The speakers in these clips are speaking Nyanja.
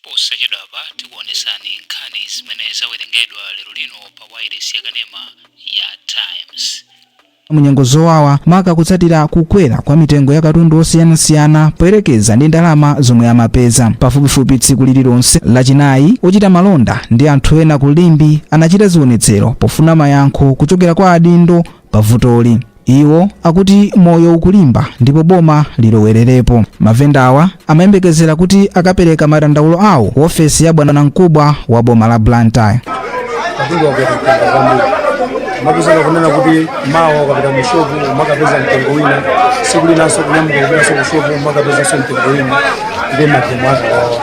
posachedwapa tikuonesani nkhani zimene zawerengedwa lero lino pa wireless yakanema ya Times. Munyengo zowawa maka kutsatira kukwera kwa mitengo ya katundu osiyanasiyana poyerekeza ndi ndalama zomwe amapeza. Pafupifupi tsiku lililonse lachinayi ochita malonda ndi anthu ena ku Limbi anachita zionetsero pofuna mayankho kuchokera kwa adindo pa vutoli. Iwo akuti moyo ukulimba ndipo boma lilowererepo. Mavendawa amayembekezera kuti akapereka madandaulo awo ku ofesi ya bwanamkubwa wa boma la Blantyre. Mapesa kunena kuti mawa kapita mushopu makapeza mtengo wina siku linanso kunyamuka kupeza mushopu makapeza mtengo wina ndi matemo awo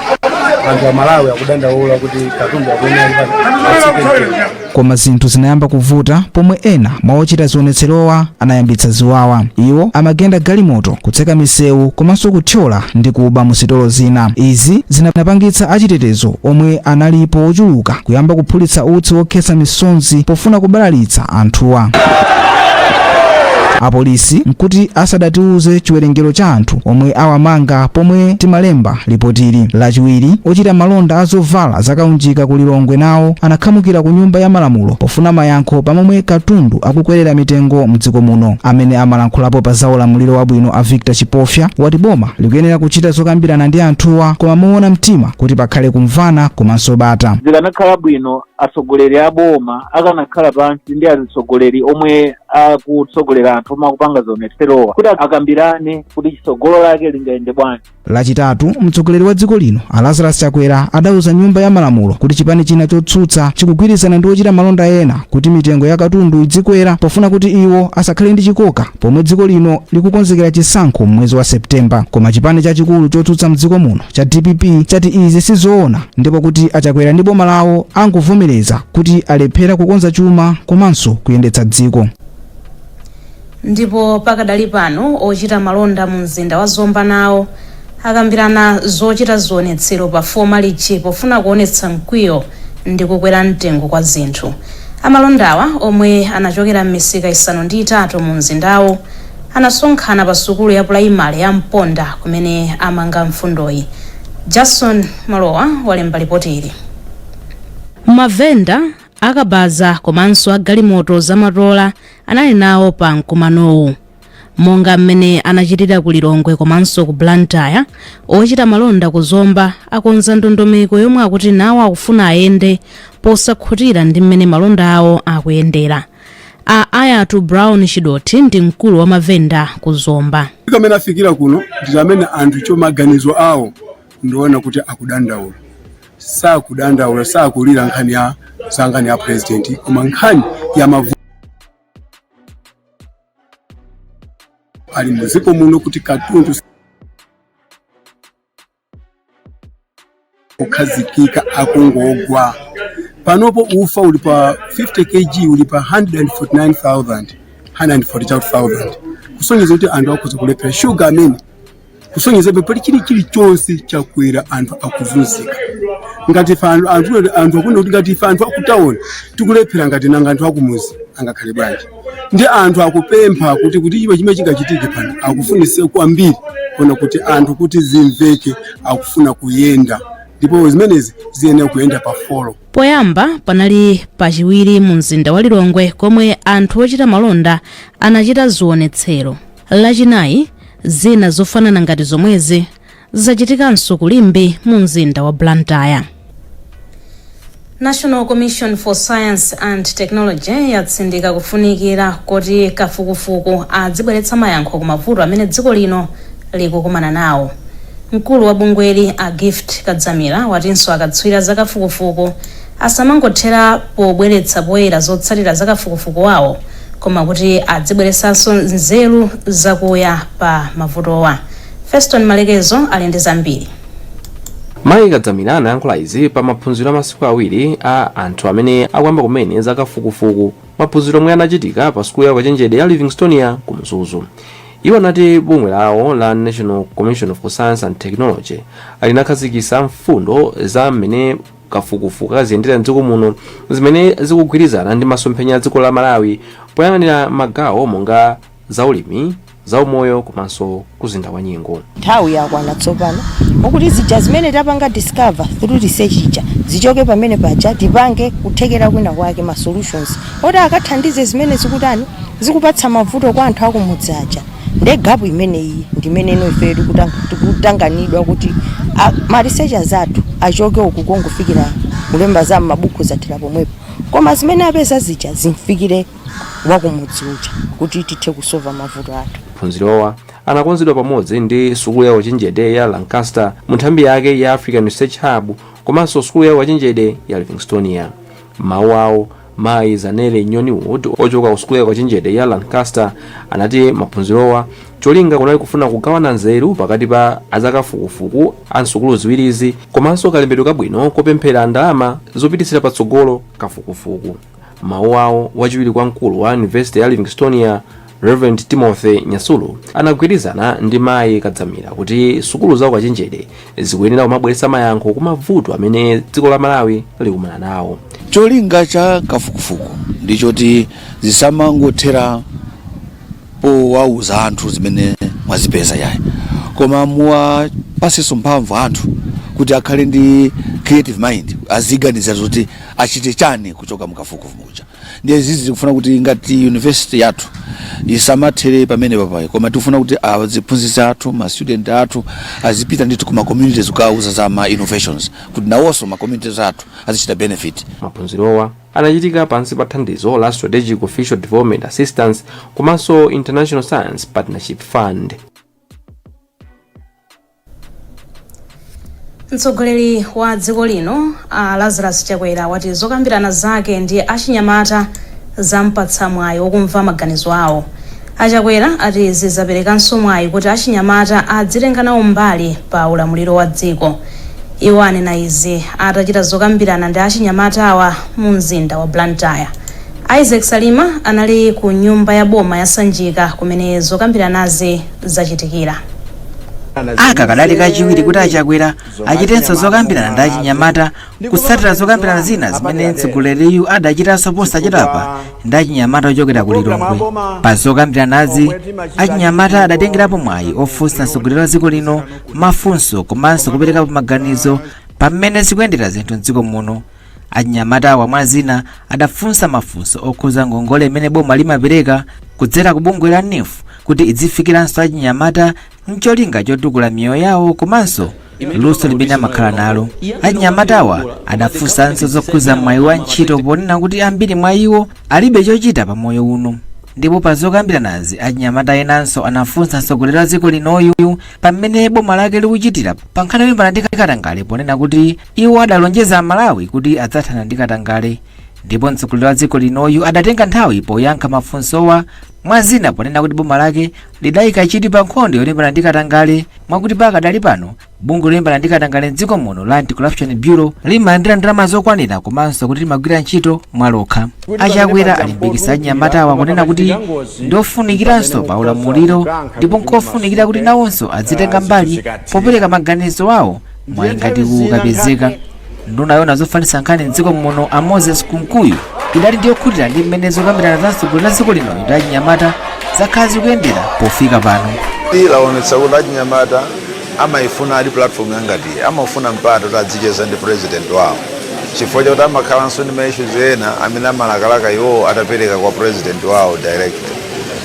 anthu a Malawi akudandaula kuti katundu akuyenera atsike mtengo. Koma zinthu zinayamba kuvuta pomwe ena mwa ochita zionetserowa anayambitsa ziwawa. Iwo amagenda galimoto kutseka misewu komanso kuthyola ndi kuba musitolo zina. Izi zinapangitsa achitetezo omwe analipo ochuluka kuyamba kuphulitsa utsi wokhetsa misonzi pofuna kubalalitsa anthuwa. Apolisi nkuti asadatiuze chiwerengero cha anthu omwe awamanga pomwe timalemba ripotili. Lachiwiri ochita malonda azovala zakaunjika ku Lilongwe nawo anakhamukira ku nyumba ya malamulo pofuna mayankho pamomwe katundu akukwerera mitengo mdziko muno. Amene amalankhulapo pa za ulamuliro wabwino a Victor Chipofya wati boma likuyenera kuchita zokambirana ndi anthuwa koma moona mtima kuti pakhale kumvana komanso bata. Zikanakhala bwino atsogoleri a boma akanakhala pansi ndi atsogoleri omwe akutsogolera anthu omwe akupanga zionetserowa kuti akambirane kuti chitsogolo lake lingayende bwanji. Lachitatu mtsogoleri wa dziko lino Lazarus Chakwera adauza nyumba ya malamulo kuti chipani china chotsutsa chikugwirizana ndi ochita malonda ena kuti mitengo ya katundu idzikwera pofuna kuti iwo asakhale ndi chikoka pomwe dziko lino likukonzekera chisankho mwezi wa Septemba. Koma chipani chachikulu chotsutsa mdziko muno cha DPP chati izi sizoona ndipo kuti Achakwera ndi boma lawo angovomereza kuti alephera kukonza chuma komanso kuyendetsa dziko. Ndipo pakadali pano ochita malonda mu mzinda wa Zomba nawo akambirana zochita zionetsero pa Fomalichi pofuna kuonetsa mkwiyo ndi kukwera mtengo kwa zinthu. Amalondawa omwe anachokera m'misika isanu ndi itatu mu mzindawo anasonkhana pa sukulu ya primary ya Mponda kumene amanga mfundoyi. Jason Malowa walemba ripoti ili. Mavenda akabaza komanso agalimoto zamatola anali nawo pa mkumanowu. Monga mmene anachitira ku Lilongwe komanso ku Blantyre, ochita malonda ku Zomba akonza ndondomeko yomwe akuti nawo akufuna ayende posakhutira ndi mmene malonda awo akuyendera. Ayatu Brown Chidoti ndi mkulu wa Mavenda ku Zomba. Kamene afikira kuno ndi amene anthu chomaganizo awo ndiona kuti akudandaula. Sakudandaula sakulira nkhani ya sangani ya president koma nkhani ya mavu ali muziko muno kuti katundu ukazikika akungogwa. Panopo ufa uli pa 50 kg uli pa 149,000 kusonyeza kuti anthu akuza kulephera sugar amene kusonyeza pali chili chonse chakwera anthu akuzunzika. Ngati anthu akuna kuti ngati anthu akutaona tikulephera ngati nanga anthu akumuzi angakhale bwanji. Ndi anthu akupempha kuti iwe chimene chingachitike pano akufunise kwambiri kuona kuti anthu kuti zimveke akufuna kuyenda ndipo zimenezi ziyenera kuyenda pa folo. Poyamba panali pachiwiri mu mzinda wa Lilongwe komwe anthu ochita malonda anachita zionetsero. Lachinayi zina zofanana ngati zomwezi zachitikanso ku Limbi mu mzinda wa Blantyre. National Commission for Science and Technology yatsindika kufunikira kuti kafukufuku adzibweretsa mayankho ku mavuto amene dziko lino likukumana nawo. Mkulu wa bungweli a Gift Kadzamira watinso akatswira zakafukufuku asamangothera pobweretsa poyera zotsatira zakafukufuku wawo koma kuti adzibweretsanso nzeru zakuya pa mavutowa. Feston Malekezo ali ndi zambiri. Mayi Kadzamira anayankhula izi pa maphunziro amasiku awiri a anthu amene akuyamba kumene zakafukufuku, maphunziro omwe anachitika pa sukulu ya Kachenjede ya Livingstonia ku Mzuzu. Iwo anati bungwe lawo la National Commission for Science and Technology alinakhazikitsa mfundo za mmene kafukufuku kaziyendera mdziko muno zimene zikugwirizana ndi masomphenya a dziko la Malawi poyang'anira magawo monga zaulimi, za umoyo komanso kuzinda kwa nyengo. Nthawi yakwana tsopano okuti zija zimene tapanga discover through research ija zichoke pamene paja tipange kuthekera kwina kwake ma solutions oti akathandize zimene zikutani zikupatsa mavuto kwa anthu akumudzi aja. Nde gapu imeneyi ndimene ino ife tikutanganidwa kuti ma researchers athu achoke uku kongofikira kulemba za mabuku zathira pomwepo koma zimene apeza zija zimfikire wakumudzi uja kuti tithe kusolva mavuto athu. Maphunzirowa anakonzedwa pamodzi ndi sukulu ya Wachenjede ya Lancaster mu nthambi yake ya African Research Hub komanso sukulu ya Wachenjede ya Livingstonia. Mawu awo Mayi Zanele Nyoniwood ochoka ku sukulu ya Wachenjede ya Lancaster anati maphunzirowa cholinga kunali kufuna kugawana nzeru pakati pa azakafukufuku a nsukulu ziwirizi komanso kalembedwe kabwino kopemphera ndalama zopititsira patsogolo kafukufuku. Mawu awo wachiwiri kwa mkulu wa University ya Livingstonia Reverend Timothy Nyasulu anagwirizana ndi Mayi Kadzamira kuti sukulu za Wachenjede zikuyenera kumabweretsa mayankho ku mavuto amene dziko la Malawi likumana nawo. Cholinga cha kafukufuku ndichoti zisamangothera powauza anthu zimene mwazipeza yayi koma muwapasenso mphamvu anthu kuti akhale ndi creative mind aziganiza zoti achite chani kuchoka mukafukufuku muja. Ndiye zizi tikufuna kuti ngati university yathu isamathere pamene papayi koma tikufuna kuti aziphunzitsa athu ma student athu azipita ndithu kuma communities kukauza za ma innovations kuti nawonso ma communities athu azichita benefit. Maphunzirowa anachitika pansi pa thandizo la Strategic Official Development Assistance komanso International Science Partnership Fund. Mtsogoleri wa dziko lino Lazarus Chakwera wati zokambirana zake ndi achinyamata zampatsa mwayi wokumva maganizo awo. Achakwera ati zizaperekanso mwayi kuti achinyamata adzitenga nawo mbali pa ulamuliro wa dziko. Iwo anena izi atachita zokambirana ndi achinyamata awa mu mzinda wa Blantyre. Isaac Salima anali ku nyumba ya boma ya Sanjika kumene zokambiranazi zachitikira. Aka kadali kachiwiri kuti Achakwera achitenso zokambirana ndi achinyamata kutsatira zokambirana zina zimene mtsogoleriyu adachitanso posachedwapa ndi achinyamata ochokera ku Lilongwe. Pa zokambiranazi achinyamata adatengerapo mwayi ofunsa mtsogoleri wa dziko lino mafunso komanso kuperekapo maganizo pamene zikuyendera zinthu m'dziko muno. Achinyamata awa mwa zina adafunsa mafunso okhuza ngongole imene boma limapereka kudzera ku bungwe la NIF kuti idzifikiranso achinyamata mcholinga chotukula miyoyo yawo komanso luso limene amakhala nalo. Achinyamata awa adafunsanso zokhuza mwayi wa ntchito ponena kuti ambiri mwa iwo alibe chochita pa moyo uno. Ndipo pa zokambiranazi achinyamata enanso anafunsa mtsogoleri wa dziko linoyu pamene boma lake likuchitira pa nkhani yolimbana ndi katangale ponena kuti iwo adalonjeza Malawi kuti adzathana ndi katangale. Ndipo mtsogoleri wa dziko linoyu adatenga nthawi poyankha mafunsowa mwa zina ponena kuti boma lake lidayika chidwi pa nkhondo yolimbana ndi katangale mwakuti pakadali pano bungwe lolimbana ndi katangale m'dziko muno la Anti-Corruption Bureau limalandira ndalama zokwanira komanso kuti limagwira ntchito mwalokha. Achakwera alimbikitsa achinyamata awa kunena kuti ndofunikiranso pa ulamuliro ndipo nkofunikira kuti nawonso adzitenga mbali popereka maganizo awo mwayi ngati kukapezeka. Nduna yona zofanisa nkhani m'dziko muno a Moses Kunkuyu idali ndiyokhutira ndi mmene zokambirana za mtsogoleri wa dziko lino ndi achinyamata zakhala zikuyendera pofika pano. Laonetsa kuti achinyamata amayifuna ali platform yangati amafuna mpata kuti adzicheza ndi president wawo chifukwa chakuti amakhalanso ndi maissues ena amene amalakalaka iwo atapereka kwa president wawo direct.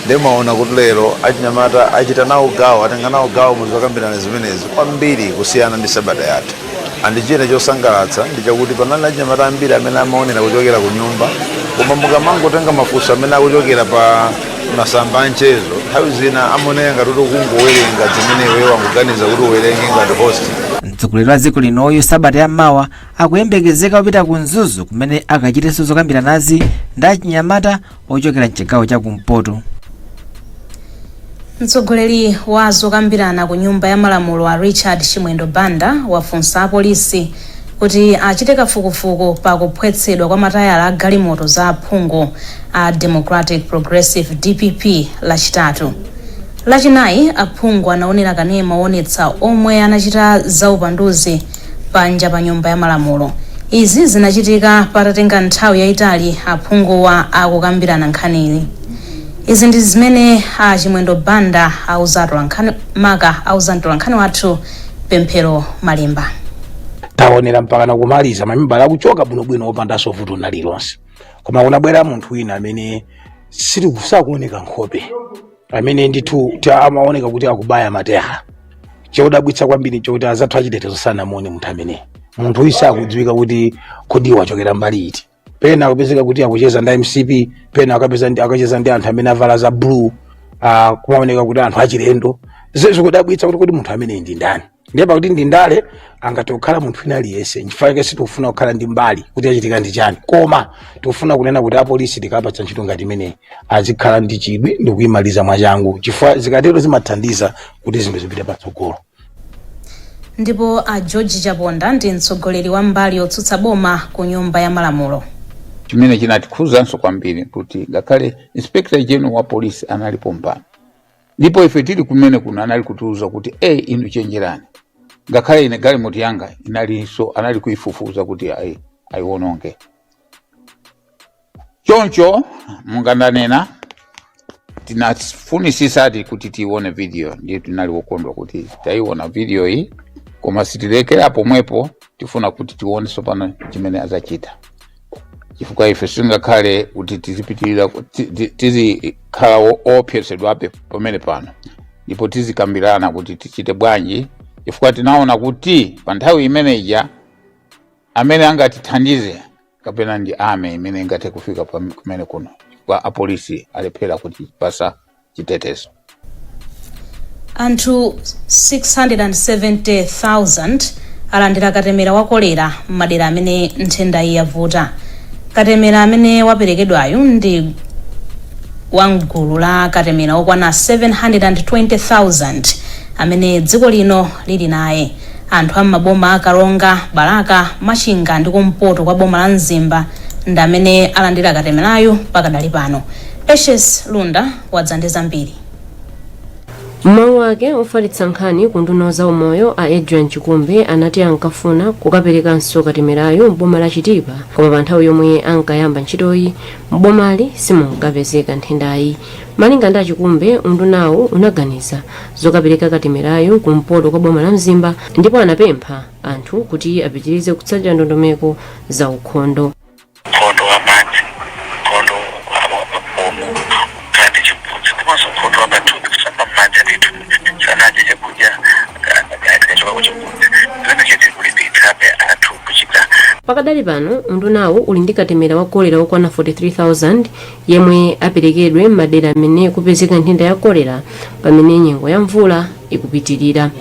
Ndimaona kuti lero achinyamata achita nawo gawo atenga nawo gawo mu zokambirana zimenezi kwambiri kusiyana ndi sabata yathu. China chosangalatsa ndi chakuti panali achinyamata ambiri amene amaonera kuchokera ku nyumba koma mukamangotenga mafunso amene akuchokera pa masamba anchezo nthawi zina amaonera ngati kuti kungowerenga zimene iwe wanguganiza kuti uwerenge ngati host. Mtsogoleri wa dziko linoyu sabata yammawa akuyembekezeka kupita ku Mzuzu kumene akachitenso zokambiranazi ndi achinyamata ochokera mchigawo cha kumpoto. Mtsogoleri wa zokambirana ku nyumba ya malamulo wa Richard Chimwendo Banda wafunsa apolisi kuti achite kafukufuku pa kuphwetsedwa kwa matayala a galimoto za aphungu a Democratic Progressive DPP lachitatu. Lachinayi aphungu anaonera kanema onetsa omwe anachita zaupanduzi panja pa nyumba ya malamulo. Izi zinachitika patatenga nthawi yayitali aphunguwa akukambirana nkhaniyi. Izi ndi zimene Chimwendo Banda auza mtolankhani wathu Pemphero Malimba. Taonera mpaka nakumaliza mamembala akuchoka bwinobwino opanda sovuto nalilonse, koma kunabwera munthu wina amene sakuoneka nkhope, amene ndithu amaoneka kuti akubaya mateyala. Chodabwitsa kwambiri chokuti azathu achitetezo sanamone munthu amene munthu uyu sakudziwika kuti kodi wachokera mbali iti. Pena akupezeka kuti akucheza ndi MCP, pena akacheza ndi anthu amene avala za blue, kumaoneka kuti anthu achilendo. Zikudabwitsa kuti munthu amene ndi ndani. Ndiye pakuti ndi ndale angatokhala munthu wina aliyense, nchifukwa sitikufuna kukhala ndi mbali kuti achitika ndi chani, koma tikufuna kunena kuti apolisi tikapatsa ntchito ngati imene azikhala ndi chidwi ndi kuyimaliza mwachangu, chifukwa zikatero zimathandiza kuti zinthu zipite patsogolo. Ndipo George Chaponda ndi mtsogoleri wa mbali yotsutsa boma ku nyumba ya malamulo. Chimene chinatikhuzanso kwambiri kuti ngakhale Inspector General wa polisi analipo mpano, ndipo ife tili kumene kuno anali kutiuza kuti inu chenjerani, ngakhale ine galimoto yanga inalinso anali kuifufuza kuti aiwononge. Choncho mungandanena tinafunisisati kuti tione video, ndiye tinali wokondwa kuti taiona video iyi, koma sitilekera pomwepo tifuna kuti tione sopano chimene azachita. Chifukwa ife singakhale kuti tizipitirira tizikhala opyesedwabe pamene pano, ndipo tizikambirana kuti tichite bwanji, chifukwa tinaona kuti pa nthawi imene ija amene angatithandize kapena ndi ame imene ingathe kufika kumene kuno, kwa apolisi alephera kuti pasa chitetezo. Anthu 670,000 alandira katemera wa kolera m'madera amene nthenda iyi yavuta. Katemera amene waperekedwayo ndi wamgulu la katemera okwana 720,000 amene dziko lino lili naye. Anthu am'maboma a Karonga, Baraka, Machinga ndi kumpoto kwa boma la Mzimba ndi amene alandira katemerayo pakadali pano. Ashes Lunda wadza zambiri. Mawu ake ofalitsa nkhani ku nduna za umoyo a Adrian Chikumbe anati ankafuna kukaperekanso katemerayo m'boma la Chitipa, koma pa nthawi yomwe ankayamba ntchitoyi m'bomali simungapezeka nthendayi. Malinga ndi Chikumbe, undunawo unaganiza zokapereka katemerayo kumpoto kwa boma la Mzimba, ndipo anapempha anthu kuti apitirize kutsatira ndondomeko za ukhondo. Pakadali pano undunawo uli ndi katemera wa kolera okwana 43,000 yemwe aperekedwe m'madera amene kupezeka nthenda ya kolera pamene nyengo ya mvula ikupitirira.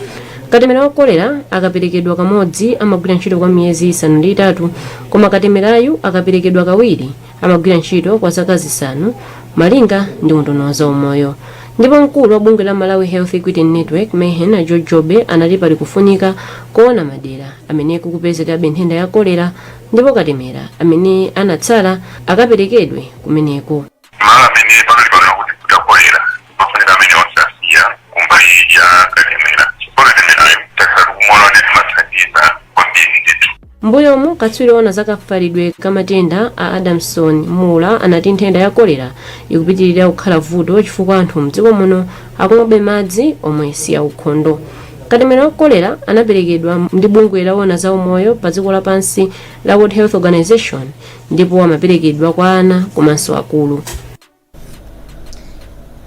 Katemera wa kolera akaperekedwa kamodzi amagwira ntchito kwa miyezi 5 ndi 3, koma katemerayu akaperekedwa kawiri amagwira ntchito kwa zaka 5, malinga ndi unduna za umoyo. Ndipo mkulu wa bungwe la Malawi Health Equity Network Mehen George Jobe anati pali kufunika kuona madera amene kukupezeka nthenda ya kolera, ndipo katemera amene anatsala akaperekedwe kumeneko. Mala amene pakali pano kuti kutakolera pafunika amene osasiya kumbali ya katemera. Katemera takhala kumona ndi mathandiza kwambiri ndithu. Mbuyomu katswiri ona zakafalidwe kamatenda a Adamson Mula anati nthenda ya kolera ikupitirira kukhala vuto chifukwa anthu mdziko muno akumwa madzi omwe si aukhondo. Katemera wa kolera anaperekedwa ndi bungwe la za umoyo pa dziko lapansi la World Health Organization, ndipo amaperekedwa kwa ana komanso akulu.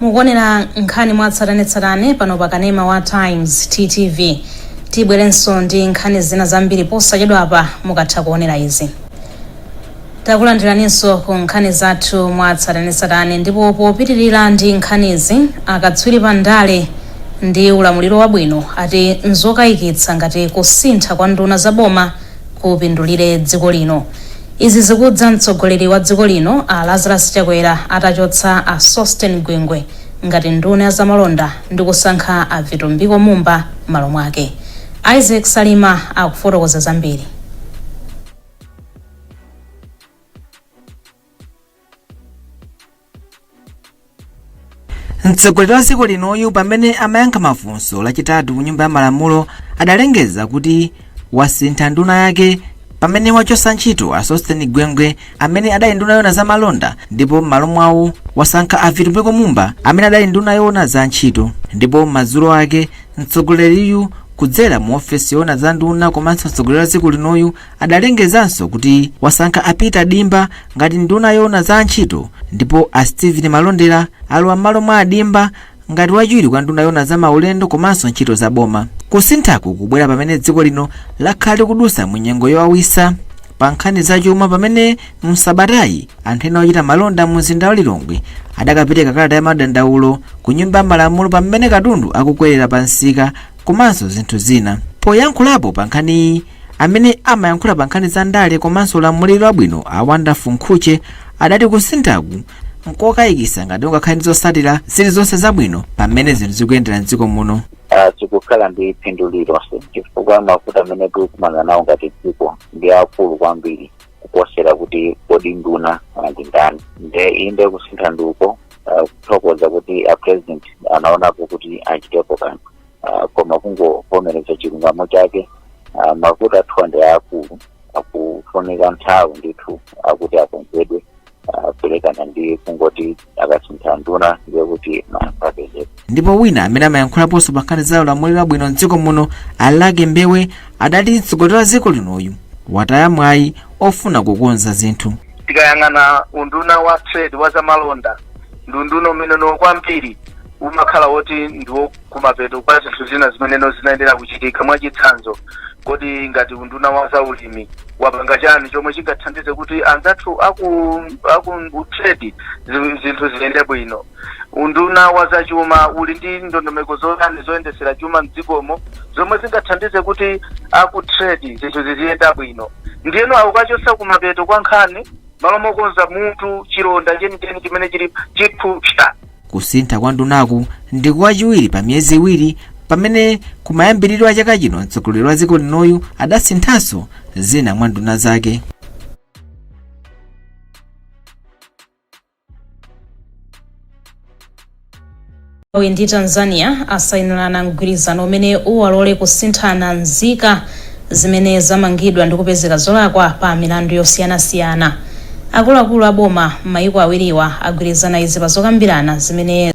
Mukuonera nkhani mwatsatanetsatane pano pa kanema wa Times TTV. Tibwerenso ndi nkhani zina zambiri posachedwa apa mukatha kuonera izi. Takulandiraninso ku nkhani zathu mwatsatanetsatane, ndipo popitirira ndi nkhanizi akatswiri pa ndale ndi ulamuliro wabwino ati nzokayikitsa ngati kusintha kwa nduna za boma kupindulire dziko lino. Izi zikudza mtsogoleri wa dziko lino a Lazarus Chakwera atachotsa a Sosten Gwengwe ngati nduna za malonda ndi kusankha a Vitumbiko Mumba malo mwake. Isaac Salima akufotokoza zambiri. Mtsogoleri wa dziko linoyu pamene amayankha mafunso lachitatu ku nyumba ya malamulo adalengeza kuti wasintha nduna yake pamene wachotsa ntchito a Sosten Gwengwe amene adali nduna yona za malonda, ndipo m'malo mwawo wasankha a Vitumbeko Mumba amene adali nduna yoona za ntchito, ndipo madzulo ake mtsogoleriyu kudzera mu ofesi yoona za nduna komanso mtsogoleri wa dziko linoyu adalengezanso kuti wasankha a Peter Dimba ngati nduna yoona za ntchito, ndipo a Stephen Malondera alowa m'malo mwa Dimba ngati wachiwiri kwa nduna yoona za maulendo komanso ntchito za boma. Kusinthaku kubwera pamene dziko lino lakhala kudusa mu nyengo yowawisa pa nkhani zachuma, pamene msabatayi anthu ena ochita malonda mu mzinda wa Lilongwe adakapereka kalata ya madandaulo ku nyumba ya malamulo pamene katundu akukwerera pa nsika komanso zinthu zina. Poyankhulapo pa nkhani amene amayankhula pa nkhani za ndale komanso ulamuliro wabwino a Wonderful Nkhuche adati kusinthaku nkokayikisa ngati ungakhale zosatira zilizonse zabwino pamene zinthu zikuyendera mdziko muno. Tikukhala ndi phindu lilonse chifukwa mavuto amene tikukumana nawo ngati dziko ndi akulu kwambiri kuposera kuti kodi nduna ndi ndani. Nde inde kusintha nduko kuthokoza kuti a president anaonapo kuti achitepo kanthu, koma kungovomereza chilungamo chake. Mavuto athu ndi akulu, akufunika nthawi ndithu akuti akonzedwe, pelekana ndi kungoti akasintha nduna ndiye kuti mapapezeka. Ndipo wina amene amayankhulaponso pa nkhani za ulamuliro wabwino mdziko muno Alage Mbewe adati mtsogoleri wa dziko linoyu wataya mwayi ofuna kukonza zinthu. Tikayang'ana unduna wa trade wa zamalonda ndunduna umene kwambiri umakhala woti ndiwo kumapeto kwa zinthu zina zimene zinaendera kuchitika. Mwachitsanzo, kodi ngati unduna wa zaulimi wapanga chani chomwe chingathandize kuti anzathu aku trade zinthu ziyende bwino. Unduna wa zachuma uli ndi ndondomeko zoyendesera chuma mdzikomo zomwe zingathandize kuti aku trade zinthu ziziyenda bwino. Ndiyeno akukachosa kumapeto kwa nkhani malo mokonza munthu chilonda chenicheni chimene chili chipupsa. Kusintha kwa ndunaku ndi kwachiwiri pa miyezi iwiri, pamene kumayambiriro a chaka chino mtsogoleri wa dziko linoyu adasinthanso zina mwa nduna zake. Ndi Tanzania asayinirana mgwirizano umene uwalole kusinthana nzika zimene zamangidwa ndi kupezeka zolakwa pa milandu yosiyanasiyana. Akuluakulu aboma m'mayiko awiriwa agwirizana izi pa zokambirana zimene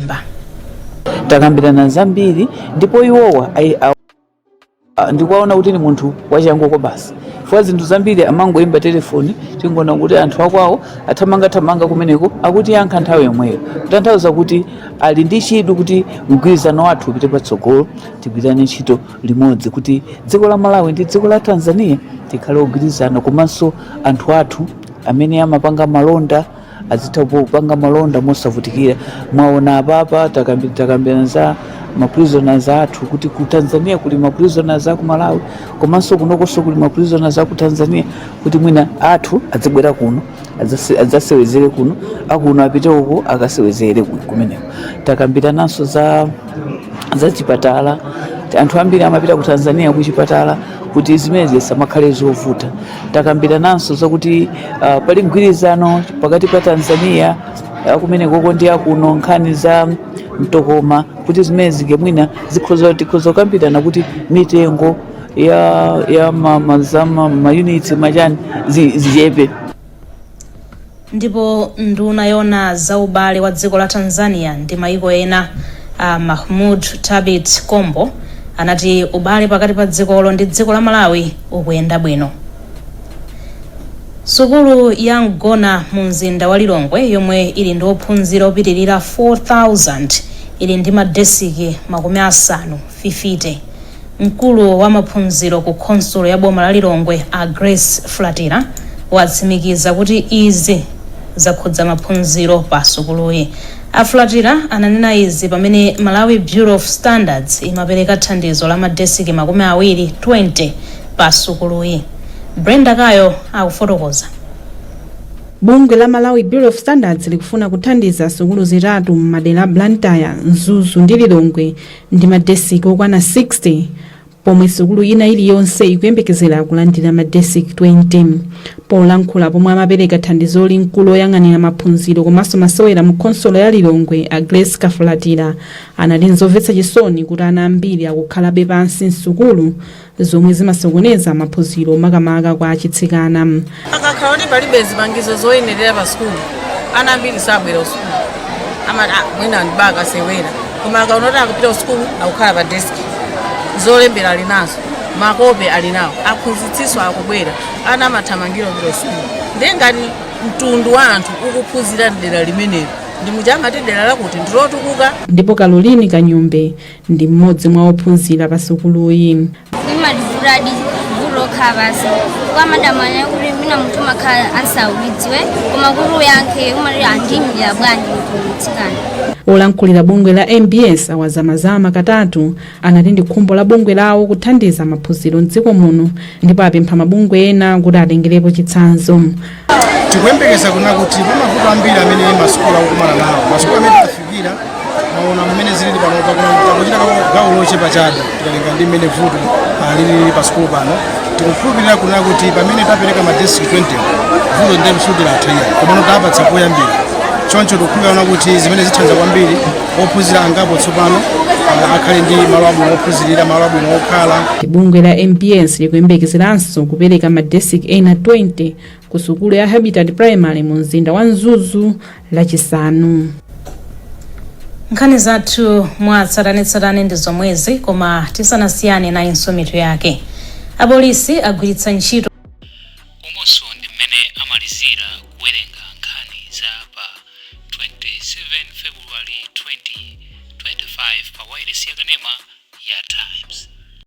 takambirana zambiri, ndipo iwowa ndikuwaona kuti ni munthu wachangoko basi. Fwa zinthu zambiri amangoimba telefoni tingoona kuti anthu akwawo athamanga kumeneko akuti yankha nthawi yomweyo, kutanthauza kuti ali ndi chidwi kuti mgwirizano wathu upite patsogolo, tigwirane ntchito limodzi kuti dziko la Malawi ndi dziko la Tanzania tikhale ogwirizana, komanso anthu athu amene amapanga malonda azitha kupanga malonda mosavutikira. Mwaona apapa takambirana za maprisoners athu kuti ku Tanzania kuli maprisoners aku Malawi, komanso kunokonso kuli maprisoners aku Tanzania, kuti mwina athu adzibwera kuno adzasewezere kuno, akuno apite uko akasewezere kumeneko. Takambirananso za chipatala, anthu ambiri amapita ku Tanzania ku chipatala kuti zimene zisamakhale zovuta. Takambirananso zakuti pali mgwirizano pakati pa Tanzania kumeneko ndi akuno nkhani za mtokoma, kuti zimene zike mwina zikhoza kambirana kuti mitengo ya ma units machani zichepe. Ndipo nduna yoona za ubale wa dziko la Tanzania ndi mayiko ena Mahmoud Thabit Kombo anati ubale pakati pa dzikolo ndi dziko la Malawi ukuyenda bwino. Sukulu ya Mgona mu mzinda wa Lilongwe yomwe ili ndi ophunzira opitirira 4000 ili ndi madesiki 50. Mkulu wa maphunziro ku konsolo ya boma la Lilongwe a Grace Flatira watsimikiza kuti izi zakhudza maphunziro pa sukuluyi. Aflatira ananena izi pamene Malawi Bureau of Standards imapereka thandizo la madesiki 20 pa sukuluyi. Brenda Kayo akufotokoza. Bungwe la Malawi Bureau of Standards likufuna kuthandiza sukulu zitatu m'madera Blantyre, Mzuzu ndi Lilongwe ndi madesiki okwana 60, pomwe sukulu ina iliyonse ikuyembekezera kulandira madesiki 20. Polankhula pomwe amapereka thandizo mkulu oyang'anira maphunziro komanso masewera mu konsolo ya Lilongwe a Grace Kafulatira anali nzomvetsa chisoni kuti ana ambiri akukhalabe pansi msukulu zomwe zimasokoneza maphunziro makamaka kwa achitsikana. Akakhala kuti palibe zipangizo zoyenerera pa sukulu, ana ambiri sabwera ku sukulu. amati mwina ndibaka asewera koma akaonoti akupita kusukulu akukhala pa desk zolembera ali nazo makope ali nawo aphunzitsinso akubwera ana amathamangira kupita kusukulu ndiye ngati mtundu wa anthu ukuphunzira dera limenelo ndi mujamati dera lakuti ndilotukuka. Ndipo Caroline Kanyumbe ndi mmodzi mwa ophunzira pa sukuluyi. Imadivuradi vuroka basi kwa madamanya kuti mina mtu makhala ansaulidziwe koma kuru yanke umali andimira bwanji mtumutsikana. Olankhulira bungwe la MBS awazamazama katatu anati ndi khumbo la bungwe lawo kuthandiza maphunziro m'dziko muno ndipo apempha mabungwe ena kuti atengerepo chitsanzo. Tikuyembekeza kuna kuti pamavuto ambiri amene masukulu akukumana nawo masukulu amene tafikira maona mmene zilili pano pakuchita gawo lochepa chabe tikalinga ndi mmene vuto lili pa sukulu pano tikukhulupirira kuna kuti pamene tapereka madeski 20 vuto ndi msudi la thaya komano tapatsa poyambira choncho tikukhulupirira kuti zimene zithandiza kwambiri ophunzira angapo tsopano akhale ndi malo abwino ophunzirira malo abwino okhala. Bungwe la MBS likuyembekezeranso kupereka madeski ena 20 ku sukulu ya Habitat Primary mu mzinda wa Mzuzu lachisanu. Nkhani zathu mwatsatanetsatane ndi zomwezi koma tisanasiyane na insomitu yake. Apolisi agwiritsa ntchito umonso ndi mmene amalizira kuwerenga nkhani za pa 27 February 2025 pa wailesi ya Kanema ya Times.